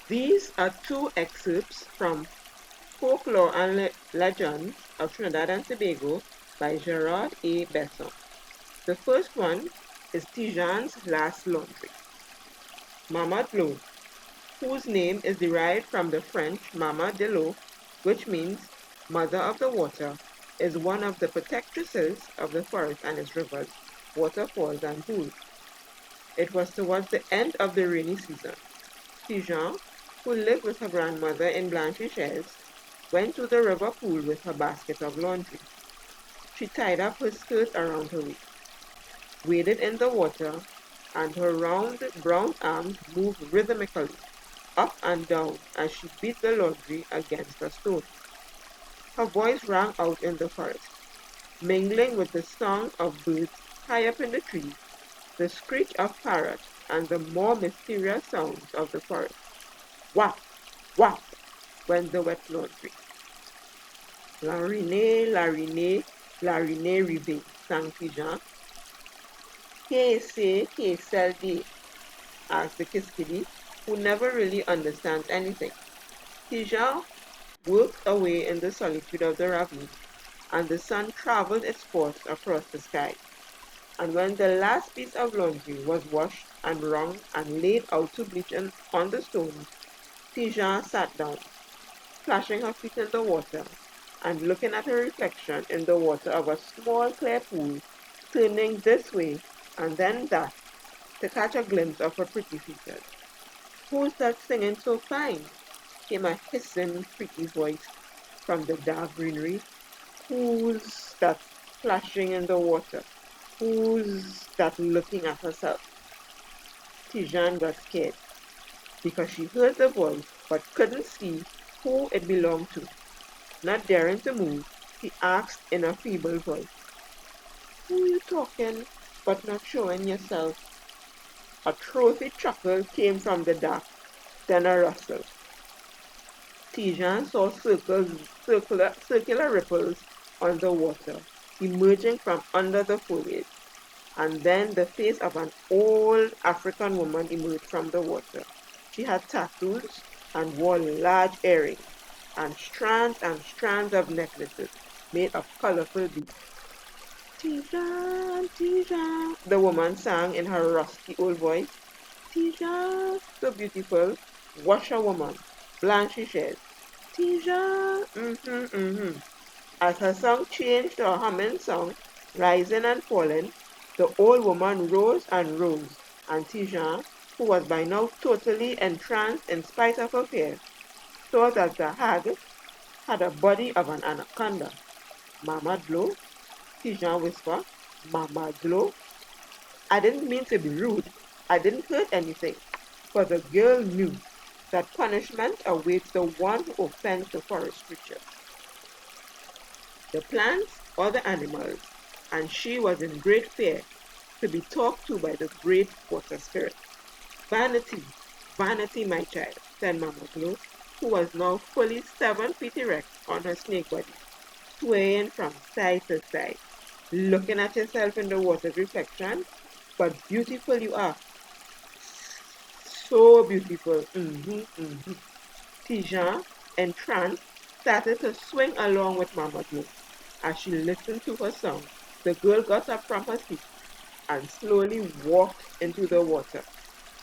These are two excerpts from Folklore and Legends of Trinidad and Tobago by Gerard A. Besson. The first one is Tijan's Last Laundry. Mama Dlo, whose name is derived from the French Mama de l'eau, which means Mother of the Water, is one of the protectresses of the forest and its rivers, waterfalls, and pools. It was towards the end of the rainy season. Jeanne, who lived with her grandmother in Blanchisseuse, went to the river pool with her basket of laundry. She tied up her skirt around her waist, waded in the water, and her round brown arms moved rhythmically up and down as she beat the laundry against a stone. Her voice rang out in the forest, mingling with the song of birds high up in the trees, the screech of parrots, and the more mysterious sounds of the forest. Whap, whap, went the wet laundry. Larine, larine rive, sang Pigeon. Que sell de, asked the Kiskadee, who never really understands anything. Pigeon worked away in the solitude of the ravine, and the sun traveled its course across the sky. And when the last piece of laundry was washed and wrung and laid out to bleach on the stones, Tijan sat down, splashing her feet in the water and looking at her reflection in the water of a small clear pool, turning this way and then that to catch a glimpse of her pretty features. Who's that singing so fine? Came a hissing, creaky voice from the dark greenery. Who's that splashing in the water? Who's that looking at herself? Tijan got scared because she heard the voice but couldn't see who it belonged to. Not daring to move, he asked in a feeble voice, "Who you talking but not showing yourself?" A throaty chuckle came from the dark, then a rustle. Tijan saw circular ripples on the water, emerging from under the foliage, and then the face of an old African woman emerged from the water. She had tattoos and wore large earrings and strands of necklaces made of colorful beads. Tijan, Tijan, the woman sang in her rusty old voice. Tijan, so beautiful, washerwoman, blanchisseuse. Tijan, As her song changed to a humming song, rising and falling, the old woman rose and rose, and Tijan, who was by now totally entranced in spite of her fear, saw that the hag had a body of an anaconda. Mama Dlo, Tijan whispered, Mama Dlo. I didn't mean to be rude. I didn't hurt anything. But the girl knew that punishment awaits the one who offends the forest creature, the plants or the animals, and she was in great fear to be talked to by the great water spirit. Vanity, vanity, my child, said Mama Glo, who was now fully 7 feet erect on her snake body, swaying from side to side, looking at yourself in the water's reflection. But beautiful you are, so beautiful. Tijan, entranced, started to swing along with Mama Glo. As she listened to her song, the girl got up from her seat and slowly walked into the water.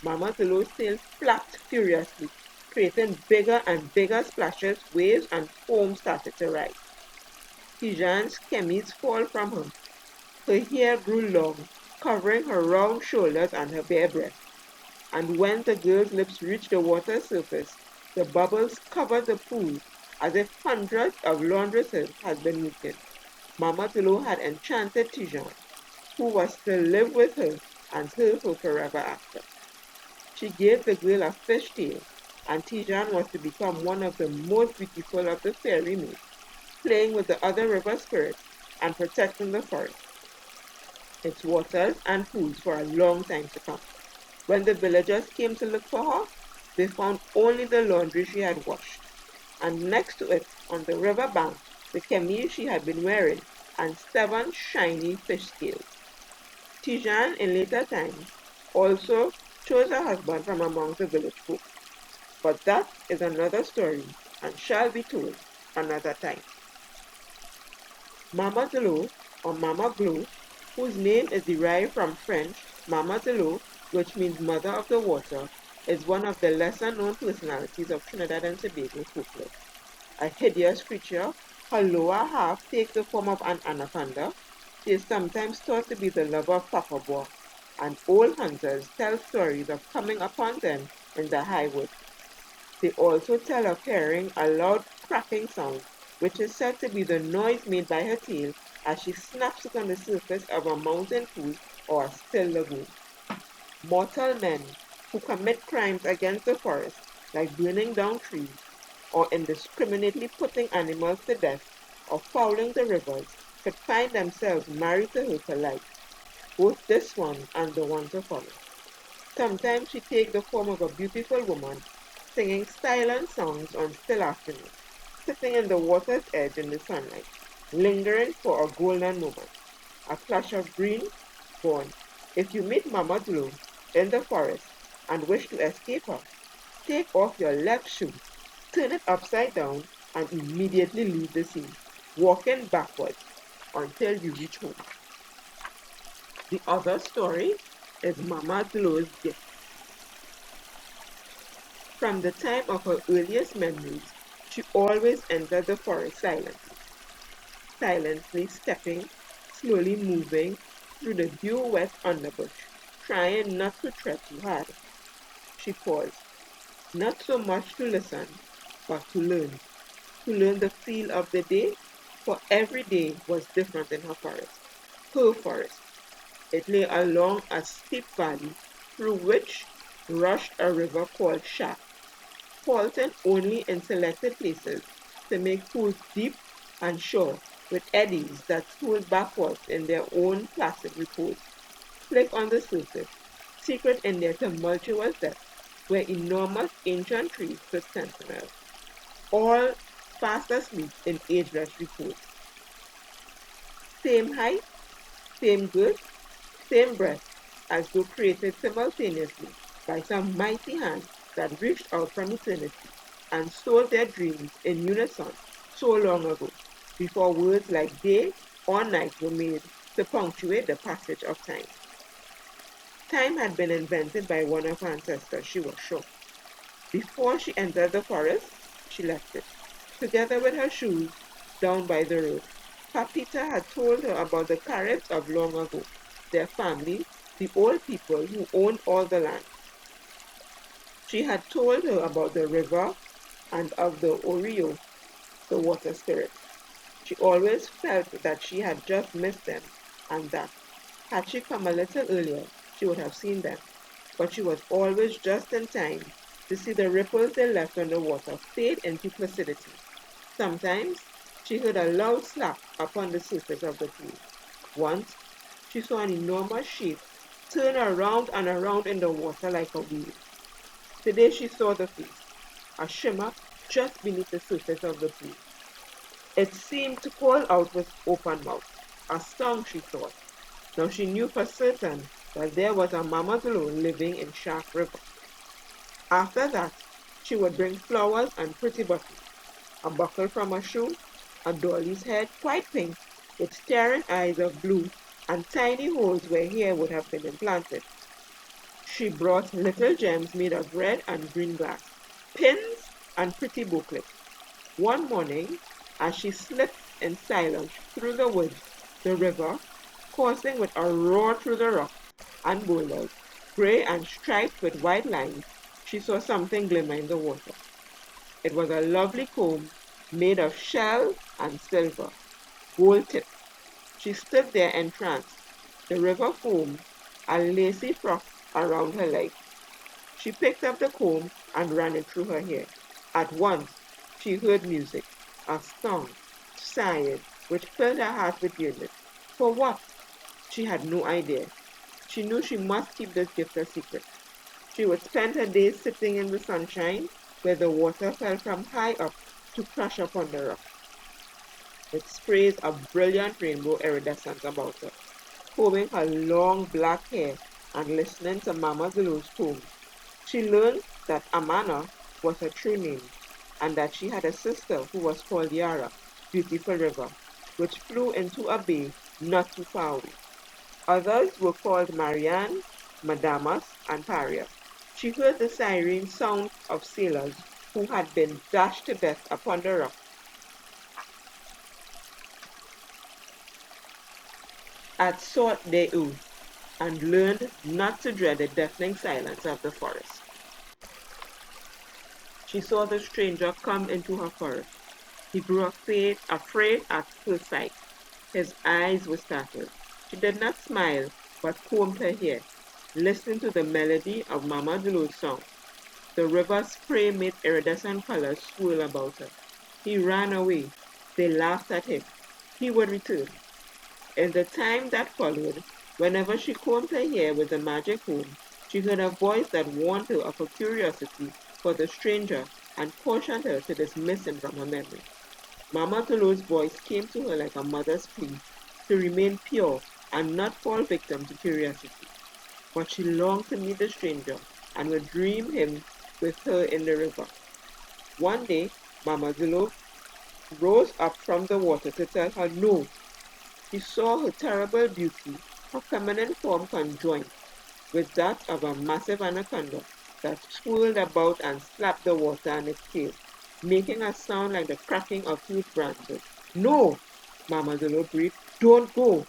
Mama Glo's tail flapped furiously, creating bigger and bigger splashes, waves, and foam started to rise. Tijan's chemise fall from her. Her hair grew long, covering her round shoulders and her bare breast. And when the girl's lips reached the water's surface, the bubbles covered the pool as if hundreds of laundresses had been working. Mama Tilo had enchanted Tijan, who was to live with her and serve her forever after. She gave the girl a fish tail, and Tijan was to become one of the most beautiful of the fairy maids, playing with the other river spirits and protecting the forest, its waters and pools for a long time to come. When the villagers came to look for her, they found only the laundry she had washed, and next to it, on the river bank, the chemise she had been wearing, and 7 shiny fish scales. Tijan, in later times, also chose a husband from among the village folk. But that is another story and shall be told another time. Mama Zulu, or Mama Glou, whose name is derived from French Mama Zulu, which means mother of the water, is one of the lesser known personalities of Trinidad and Tobago folklore. A hideous creature, her lower half takes the form of an anaconda. She is sometimes thought to be the lover of Papa Bois, and old hunters tell stories of coming upon them in the high woods. They also tell of hearing a loud cracking sound, which is said to be the noise made by her tail as she snaps it on the surface of a mountain pool or a still lagoon. Mortal men who commit crimes against the forest, like burning down trees or indiscriminately putting animals to death or fouling the rivers, could find themselves married to her for life, both this one and the one to follow. Sometimes she takes the form of a beautiful woman, singing silent songs on still afternoons, sitting in the water's edge in the sunlight, lingering for a golden moment, a flash of green gone. If you meet Mama Glou in the forest and wish to escape her, take off your left shoe, turn it upside down, and immediately leave the scene, walking backwards until you reach home. The other story is Mama Glou's gift. From the time of her earliest memories, she always entered the forest silently stepping, slowly moving through the dew-wet underbush, trying not to tread too hard. She paused, not so much to listen, but to learn the feel of the day, for every day was different in her forest. Her forest. It lay along a steep valley through which rushed a river called Shaft, halting only in selected places to make pools deep and sure with eddies that swirled backwards in their own placid repose. Slick on the surface, secret in their tumultuous depths, where enormous ancient trees stood sentinel, all fast asleep in ageless repose. Same height, same girth, same breadth, as though created simultaneously by some mighty hand that reached out from eternity and sold their dreams in unison so long ago, before words like day or night were made to punctuate the passage of time. Time had been invented by one of her ancestors, she was sure. Before she entered the forest, she left it, together with her shoes, down by the road. Papita had told her about the Caribs of long ago, their family, the old people who owned all the land. She had told her about the river and of the Orio, the water spirit. She always felt that she had just missed them, and that, had she come a little earlier, she would have seen them. But she was always just in time to see the ripples they left on the water fade into placidity. Sometimes she heard a loud slap upon the surface of the pool. Once she saw an enormous shape turn around and around in the water like a wheel. Today she saw the face, a shimmer just beneath the surface of the pool. It seemed to call out with open mouth, a song she thought. Now she knew for certain that there was a Mama Zulu living in Shark River. After that, she would bring flowers and pretty buttons, a buckle from a shoe, a dolly's head quite pink, with staring eyes of blue, and tiny holes where hair would have been implanted. She brought little gems made of red and green glass, pins, and pretty bouclets. One morning, as she slipped in silence through the woods, the river, coursing with a roar through the rocks and boulders, gray and striped with white lines, she saw something glimmer in the water. It was a lovely comb made of shell and silver, gold tipped. She stood there entranced. The river foamed, a lacy frock around her legs. She picked up the comb and ran it through her hair. At once she heard music, a song, sighed, which filled her heart with yearning. For what? She had no idea. She knew she must keep this gift a secret. She would spend her days sitting in the sunshine, where the water fell from high up to crash upon the rock. It sprays a brilliant rainbow iridescence about her, combing her long black hair and listening to Mama Zulu's poem. She learned that Amana, was her true name, and that she had a sister who was called Yara, Beautiful River, which flew into a bay not too far away. Others were called Marianne, Madamas, and Paria. She heard the siren sound of sailors who had been dashed to death upon the rock at Sort des Eaux, and learned not to dread the deafening silence of the forest. She saw the stranger come into her forest. He grew afraid at first sight. His eyes were startled. She did not smile, but combed her hair, listening to the melody of Mama Dulo's song. The river's spray made iridescent colors swirl about her. He ran away. They laughed at him. He would return. In the time that followed, whenever she combed her hair with the magic comb, she heard a voice that warned her of her curiosity for the stranger and cautioned her to dismiss him from her memory. Mama Tolo's voice came to her like a mother's plea to remain pure and not fall victim to curiosity. But she longed to meet the stranger and would dream him with her in the river. One day, Mama Zulu rose up from the water to tell her no. She saw her terrible beauty, her feminine form conjoined with that of a massive anaconda that swirled about and slapped the water on its tail, making a sound like the cracking of huge branches. No, Mama Zulu breathed, don't go.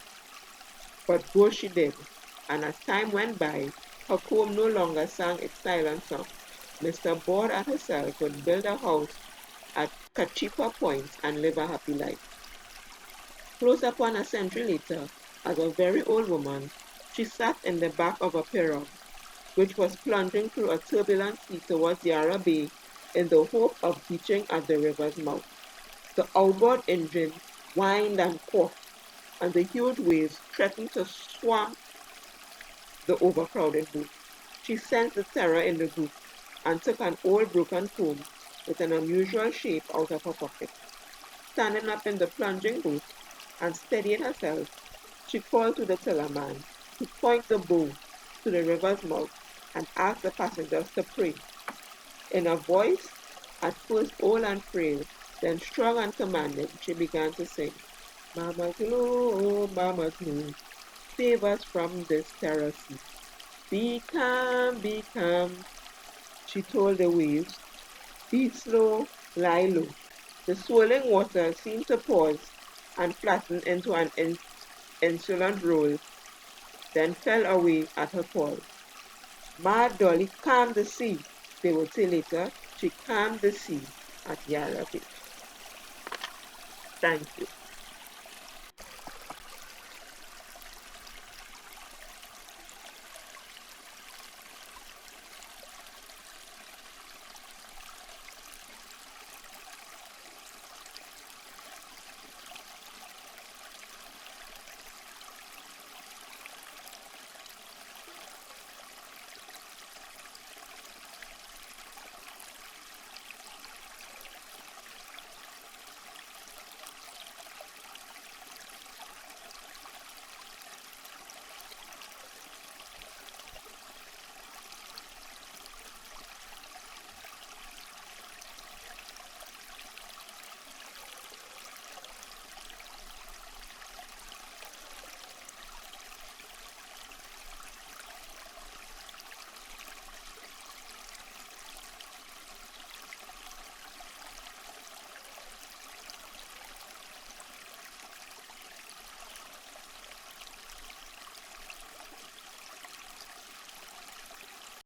But go she did, and as time went by, her comb no longer sang its silent song. Mr. Board and herself would build a house at Kachipa Point and live a happy life. Close upon a century later, as a very old woman, she sat in the back of a pirogue, which was plunging through a turbulent sea towards Yarra Bay in the hope of beaching at the river's mouth. The outboard engine whined and coughed, and the huge waves threatened to swamp the overcrowded boat. She sensed the terror in the group and took an old broken comb with an unusual shape out of her pocket. Standing up in the plunging boat and steadying herself, she called to the tillerman to point the bow to the river's mouth and asked the passengers to pray. In a voice at first old and frail, then strong and commanding, she began to sing, Mama Glow, save us from this terror sea. Be calm, she told the waves. Be slow, lie low. The swirling water seemed to pause and flatten into an insolent roll, then fell away at her call. Mad Dolly calmed the sea. They would say later, she calmed the sea at Yarra Bay. Thank you.